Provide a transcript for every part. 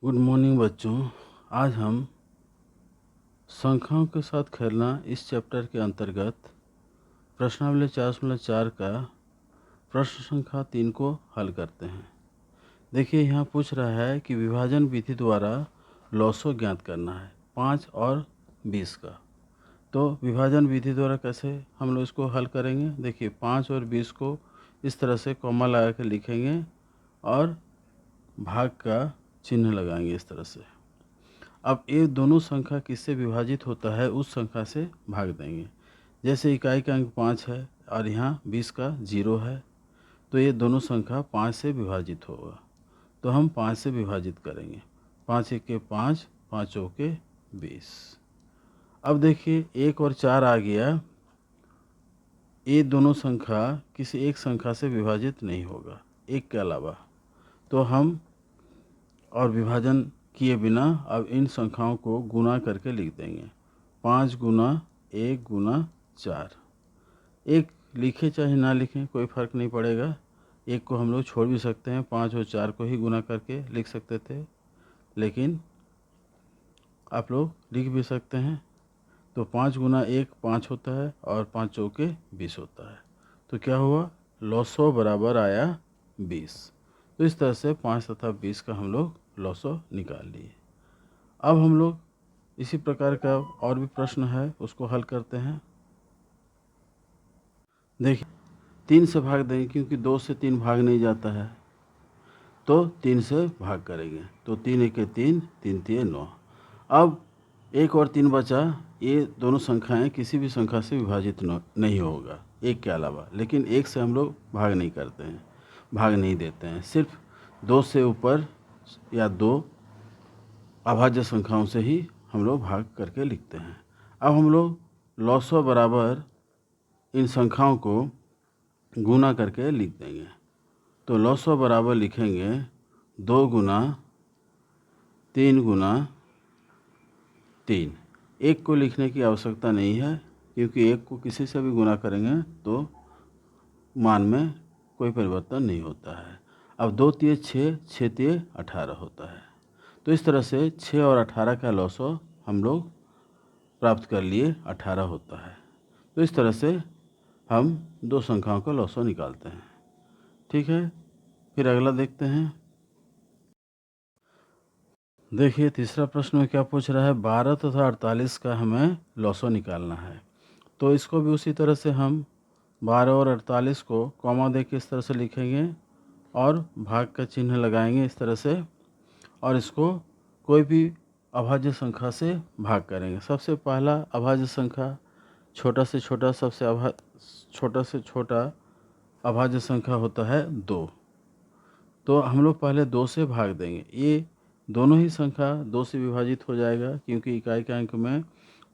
Good morning बच्चों। आज हम संख्याओं के साथ खेलना इस चैप्टर के अंतर्गत प्रश्नावली 4.4 का प्रश्न संख्या 3 को हल करते हैं। देखिए, यहाँ पूछ रहा है कि विभाजन विधि द्वारा लॉसो ज्ञात करना है 5 और 20 का। तो विभाजन विधि द्वारा कैसे हम लोग इसको हल करेंगे। देखिए, 5 और 20 को इस तरह से कॉमा लगा के लिखेंगे और भाग का चिन्ह लगाएंगे इस तरह से। अब ये दोनों संख्या किससे विभाजित होता है उस संख्या से भाग देंगे। जैसे इकाई का अंक 5 है और यहाँ 20 का 0 है, तो ये दोनों संख्या 5 से विभाजित होगा। तो हम 5 से विभाजित करेंगे। 5 1 5, 5 चौके 20। अब देखिए 1 और 4 आ गया। ये दोनों संख्या किसी एक संख्या से विभाजित नहीं होगा एक के अलावा। तो हम और विभाजन किए बिना अब इन संख्याओं को गुना करके लिख देंगे। 5 गुना 1 गुना 4। एक लिखे चाहे ना लिखें कोई फ़र्क नहीं पड़ेगा। एक को हम लोग छोड़ भी सकते हैं, 5 और 4 को ही गुना करके लिख सकते थे, लेकिन आप लोग लिख भी सकते हैं। तो 5 गुना 1 5 होता है और 5 चौके 20 होता है। तो क्या हुआ, लॉसो बराबर आया 20। तो इस तरह से 5 तथा 20 का हम लोग लॉसो निकाल लिए। अब हम लोग इसी प्रकार का और भी प्रश्न है उसको हल करते हैं। देखिए, 3 से भाग देंगे क्योंकि 2 से 3 भाग नहीं जाता है, तो 3 से भाग करेंगे। तो 3 1 3, 3 3 9। अब 1 और 3 बचा। ये दोनों संख्याएं किसी भी संख्या से विभाजित नहीं होगा एक के अलावा, लेकिन एक से हम लोग भाग नहीं करते हैं, भाग नहीं देते हैं। सिर्फ 2 से ऊपर या 2 अभाज्य संख्याओं से ही हम लोग भाग करके लिखते हैं। अब हम लोग लॉसो बराबर इन संख्याओं को गुना करके लिख देंगे। तो लॉसो बराबर लिखेंगे 2 गुना 3 गुना 3। एक को लिखने की आवश्यकता नहीं है क्योंकि एक को किसी से भी गुना करेंगे तो मान में कोई परिवर्तन नहीं होता है। अब 2 तिये 6, 6 तिये 18 होता है। तो इस तरह से 6 और 18 का लॉसो हम लोग प्राप्त कर लिए, 18 होता है। तो इस तरह से हम दो संख्याओं का लॉसो निकालते हैं। ठीक है, फिर अगला देखते हैं। देखिए, तीसरा प्रश्न में क्या पूछ रहा है, 12 तथा 48 का हमें लॉसो निकालना है। तो इसको भी उसी तरह से हम 12 और 48 को कॉमा दे के इस तरह से लिखेंगे और भाग का चिन्ह लगाएंगे इस तरह से, और इसको कोई भी अभाज्य संख्या से भाग करेंगे। सबसे पहला अभाज्य संख्या छोटा से छोटा छोटा से छोटा अभाज्य संख्या होता है 2। तो हम लोग पहले 2 से भाग देंगे। ये दोनों ही संख्या 2 से विभाजित हो जाएगा क्योंकि इकाई के अंक में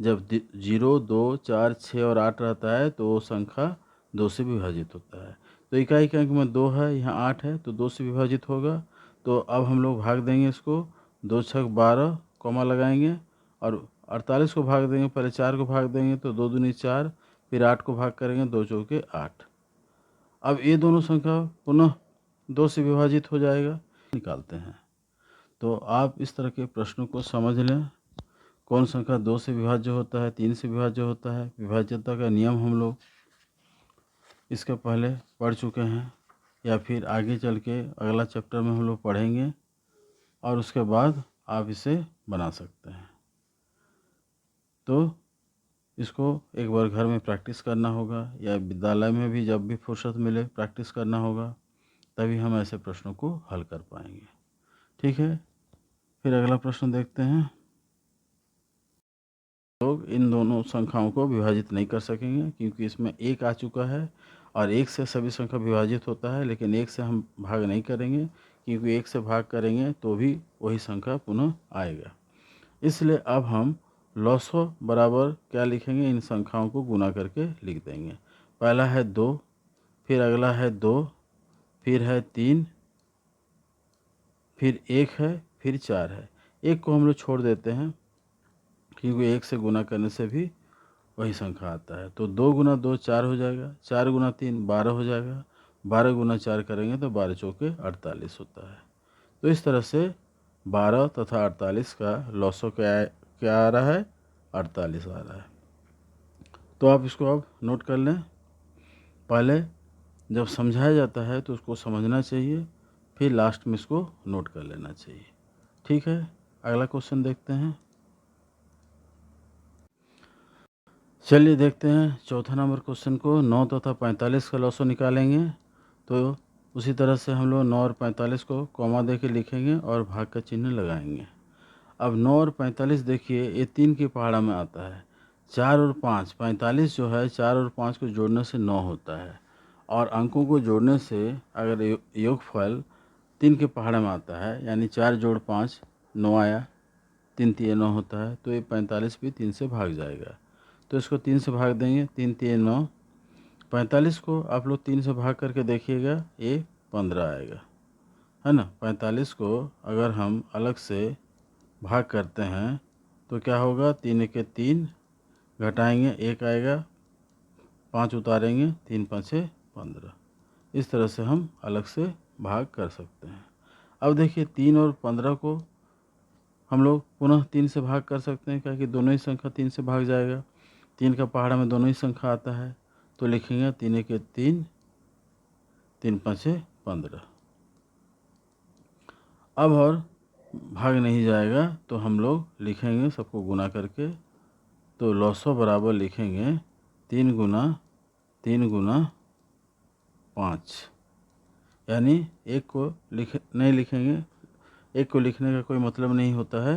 जब 0 2 4 6 और 8 रहता है तो वो संख्या 2 से विभाजित होता है। तो इकाई के अंक में 2 है, यहाँ 8 है, तो 2 से विभाजित होगा। तो अब हम लोग भाग देंगे इसको, 2 6 12 कॉमा लगाएंगे और 48 को भाग देंगे। पहले 4 को भाग देंगे तो 2 दूनी 4, फिर 8 को भाग करेंगे, 2 चौके 8। अब ये दोनों संख्या पुनः 2 से विभाजित हो जाएगा, निकालते हैं। तो आप इस तरह के प्रश्नों को समझ लें। कौन संख्या 2 से विभाज्य होता है, 3 से विभाज्य होता है, विभाज्यता का नियम हम लोग इसके पहले पढ़ चुके हैं या फिर आगे चल के अगला चैप्टर में हम लोग पढ़ेंगे और उसके बाद आप इसे बना सकते हैं। तो इसको एक बार घर में प्रैक्टिस करना होगा या विद्यालय में भी जब भी फुर्सत मिले प्रैक्टिस करना होगा, तभी हम ऐसे प्रश्नों को हल कर पाएंगे। ठीक है, फिर अगला प्रश्न देखते हैं। लोग इन दोनों संख्याओं को विभाजित नहीं कर सकेंगे क्योंकि इसमें 1 आ चुका है और 1 से सभी संख्या विभाजित होता है, लेकिन 1 से हम भाग नहीं करेंगे क्योंकि 1 से भाग करेंगे तो भी वही संख्या पुनः आएगा। इसलिए अब हम लॉसो बराबर क्या लिखेंगे, इन संख्याओं को गुना करके लिख देंगे। पहला है 2, फिर अगला है 2, फिर है 3, फिर 1 है, फिर 4 है। 1 को हम लोग छोड़ देते हैं क्योंकि 1 से गुना करने से भी वही संख्या आता है। तो 2 गुना 2 4 हो जाएगा, 4 गुना 3 12 हो जाएगा, 12 गुना 4 करेंगे तो 12 चौके 48 होता है। तो इस तरह से 12 तथा 48 का लॉसो क्या आ रहा है? 48 आ रहा है। तो आप इसको अब नोट कर लें। पहले जब समझाया जाता है तो उसको समझना चाहिए, फिर लास्ट में इसको नोट कर लेना चाहिए। ठीक है, अगला क्वेश्चन देखते हैं। चलिए देखते हैं चौथा नंबर क्वेश्चन को। 9 तथा 45 का लॉसो निकालेंगे। तो उसी तरह से हम लोग 9 और 45 को कॉमा दे के लिखेंगे और भाग का चिन्ह लगाएंगे। अब 9 और 45 देखिए, ये 3 की पहाड़ा में आता है। 4 और 5, 45 जो है 4 और 5 को जोड़ने से 9 होता है, और अंकों को जोड़ने से अगर योगफल 3 के पहाड़ा में आता है, यानी 4 जोड़ 5 9 आया, 3 3 9 होता है, तो ये 45 भी 3 से भाग जाएगा। तो इसको 3 से भाग देंगे, 3 3 9। 45 को आप लोग 3 से भाग करके देखिएगा, ये 15 आएगा, है ना। 45 को अगर हम अलग से भाग करते हैं तो क्या होगा? 3 1 3, घटाएंगे 1 आएगा, 5 उतारेंगे, 3 5 15। इस तरह से हम अलग से भाग कर सकते हैं। अब देखिए 3 और 15 को हम लोग पुनः 3 से भाग कर सकते हैं, क्योंकि दोनों ही संख्या 3 से भाग जाएगा। 3 का पहाड़ा में दोनों ही संख्या आता है, तो लिखेंगे 3 1 3, 3 5 15। अब और भाग नहीं जाएगा तो हम लोग लिखेंगे सबको गुना करके, तो लॉसो बराबर लिखेंगे 3 गुना 3 गुना 5, यानी एक को नहीं लिखेंगे। एक को लिखने का कोई मतलब नहीं होता है।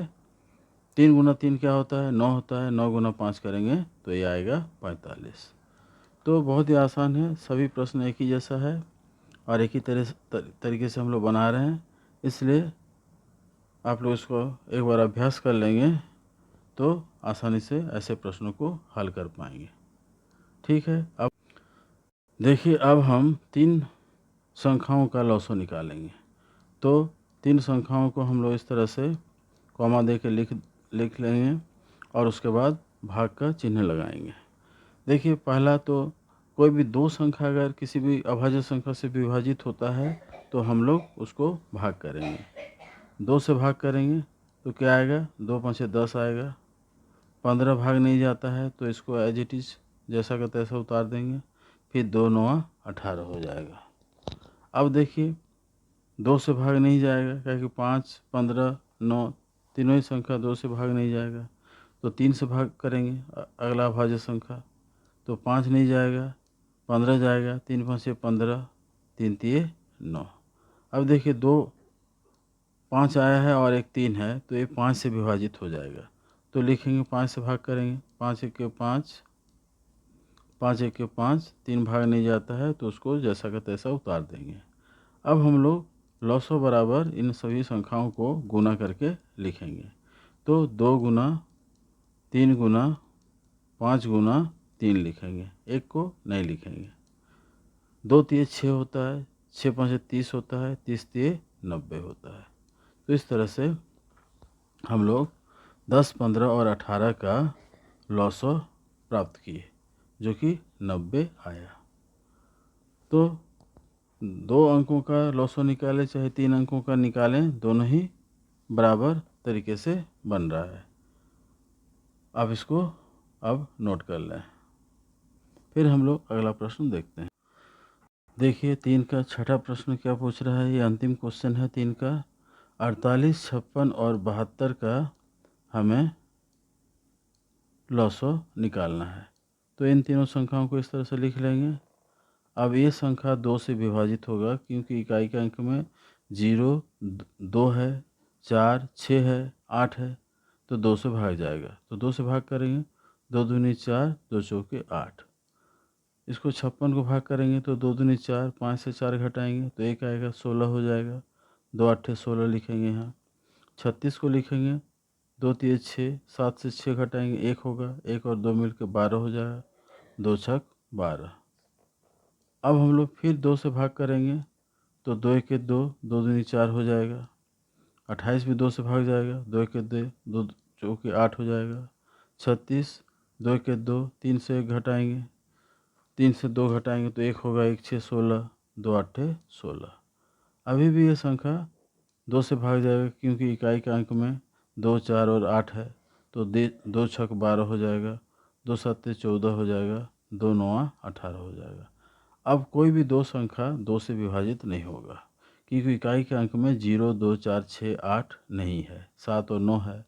3 गुना 3 क्या होता है? 9 होता है। 9 गुना 5 करेंगे तो ये आएगा 45। तो बहुत ही आसान है, सभी प्रश्न एक ही जैसा है और एक ही तरीके से हम लोग बना रहे हैं, इसलिए आप लोग इसको एक बार अभ्यास कर लेंगे तो आसानी से ऐसे प्रश्नों को हल कर पाएंगे। ठीक है, अब देखिए, अब हम 3 संख्याओं का लॉसो निकालेंगे। तो 3 संख्याओं को हम लोग इस तरह से कॉमा दे के लिख लेंगे और उसके बाद भाग का चिन्ह लगाएंगे। देखिए, पहला तो कोई भी 2 संख्या अगर किसी भी अभाज्य संख्या से विभाजित होता है तो हम लोग उसको भाग करेंगे। 2 से भाग करेंगे तो क्या आएगा? 2 5 10 आएगा। 15 भाग नहीं जाता है तो इसको एज इट इज जैसा का तैसा उतार देंगे, फिर 2 9 18 हो जाएगा। अब देखिए 2 से भाग नहीं जाएगा, क्योंकि 5 15 9 तीनों ही संख्या 2 से भाग नहीं जाएगा, तो 3 से भाग करेंगे अगला अभाज्य संख्या, तो 5 नहीं जाएगा, 15 जाएगा, 3 5 15, 3 3 9। अब देखिए 2 5 आया है और एक 3 है, तो ये 5 से विभाजित हो जाएगा, तो लिखेंगे 5 से भाग करेंगे, 5 1 5, 5 1 5, 3 भाग नहीं जाता है तो उसको जैसा का तैसा उतार देंगे। अब हम लोग लॉसो बराबर इन सभी संख्याओं को गुना करके लिखेंगे। तो 2 गुना 3 गुना 5 गुना 3 लिखेंगे, एक को नहीं लिखेंगे। 2 3 6 होता है, 6 5 30 होता है, 30 3 90 होता है। तो इस तरह से हम लोग 10 15 और 18 का लॉसो प्राप्त किए, जो कि 90 आया। तो 2 अंकों का लॉसो निकालें चाहे 3 अंकों का निकालें, दोनों ही बराबर तरीके से बन रहा है। आप इसको अब नोट कर लें। फिर हम लोग अगला प्रश्न देखते हैं। देखिए 3 का छठा प्रश्न क्या पूछ रहा है, ये अंतिम क्वेश्चन है 3 का। 48 56 और 72 का हमें लॉसो निकालना है। तो इन तीनों संख्याओं को इस तरह से लिख लेंगे। अब ये संख्या 2 से विभाजित होगा, क्योंकि इकाई के अंक में 0 2 है, 4 6 है, 8 है, तो 2 से भाग जाएगा, तो 2 से भाग करेंगे, 2 दूनी 4, 2 चौके 8। इसको 56 को भाग करेंगे तो 2 दूनी 4, 5 से 4 घटाएंगे तो 1 आएगा, 16 हो जाएगा, 2 8 16 लिखेंगे यहाँ। 36 को लिखेंगे, 2 3 6, 7 से 6 घटाएंगे 1 होगा, 1 और 2 मिलकर 12 हो जाएगा, 2 6 12। अब हम लोग फिर 2 से भाग करेंगे तो 2 1 2, 2 दूनी 4 हो जाएगा। 28 भी 2 से भाग जाएगा, 2 1 2, 2 चौके 8 हो जाएगा। 36 2 1 2, 3 से 1 घटाएंगे, 3 से 2 घटाएंगे तो 1 होगा, 1 6 16, 2 8 16। अभी भी ये संख्या 2 से भाग जाएगा क्योंकि इकाई के अंक में 2, 4 और 8 है, तो 2 छक 12 हो जाएगा, 2 सत्ते 14 हो जाएगा, 2 नौआ 18 हो जाएगा। अब कोई भी दो संख्या 2 से विभाजित नहीं होगा क्योंकि इकाई के अंक में 0, 2, 4, 6, 8 नहीं है, 7 और 9 है।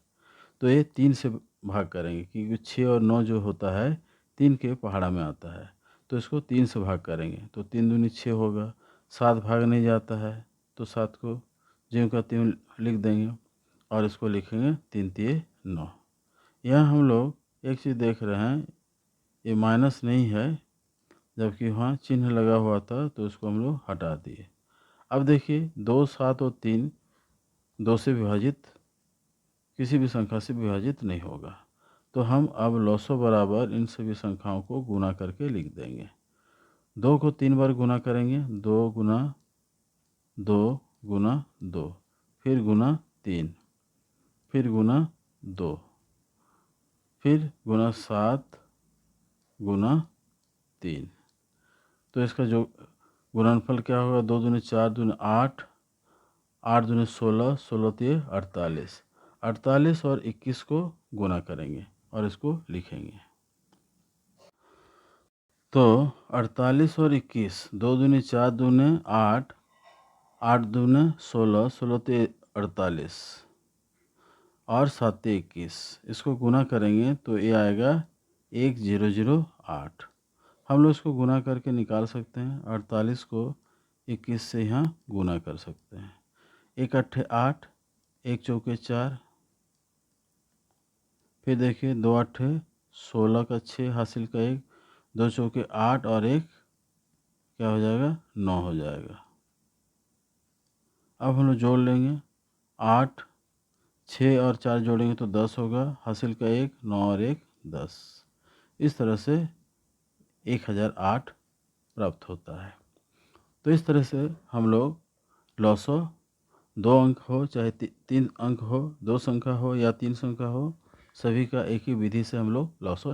तो ये 3 से भाग करेंगे क्योंकि 6 और 9 जो होता है 3 के पहाड़ा में आता है, तो इसको 3 से भाग करेंगे तो 3 दूनी 6 होगा। 7 भाग नहीं जाता है तो 7 को ज्यों का त्यों लिख देंगे और इसको लिखेंगे 3 तिये 9। यहाँ हम लोग एक चीज़ देख रहे हैं, ये माइनस नहीं है जबकि वहाँ चिन्ह लगा हुआ था, तो इसको हम लोग हटा दिए। अब देखिए 2, 7 और 3 2 से विभाजित किसी भी संख्या से विभाजित नहीं होगा, तो हम अब लॉसो बराबर इन सभी संख्याओं को गुना करके लिख देंगे। 2 को 3 बार गुना करेंगे, 2 गुना 2 गुना 2, फिर गुना 3, फिर गुना 2, फिर गुना 7 गुना 3। तो इसका जो गुणनफल क्या होगा, 2 दूनी 4 दूनी 8, 8 दूनी 16, 16 तिये 48, 48 और 21 को गुना करेंगे और इसको लिखेंगे। तो 48 और 21, 2 दूनी 4 दूने 8, 8 दूने 16, 16 तिये 48 और 7 तिये 21, इसको गुना करेंगे तो ये आएगा 1008। हम लोग इसको गुना करके निकाल सकते हैं। 48 को 21 से यहाँ गुना कर सकते हैं। 1 अट्ठे 8, 1 चौके 4, फिर देखिए 2 अट्ठे 16 का 6 हासिल का 1, 2 चौके 8 और 1 क्या हो जाएगा 9 हो जाएगा। अब हम लोग जोड़ लेंगे, 8, 6 और 4 जोड़ेंगे तो 10 होगा, हासिल का 1, 9 और 1 10। इस तरह से 1008 प्राप्त होता है। तो इस तरह से हम लोग लॉसो 2 अंक हो चाहे 3 अंक हो, 2 संख्या हो या 3 संख्या हो, सभी का एक ही विधि से हम लोग लॉसो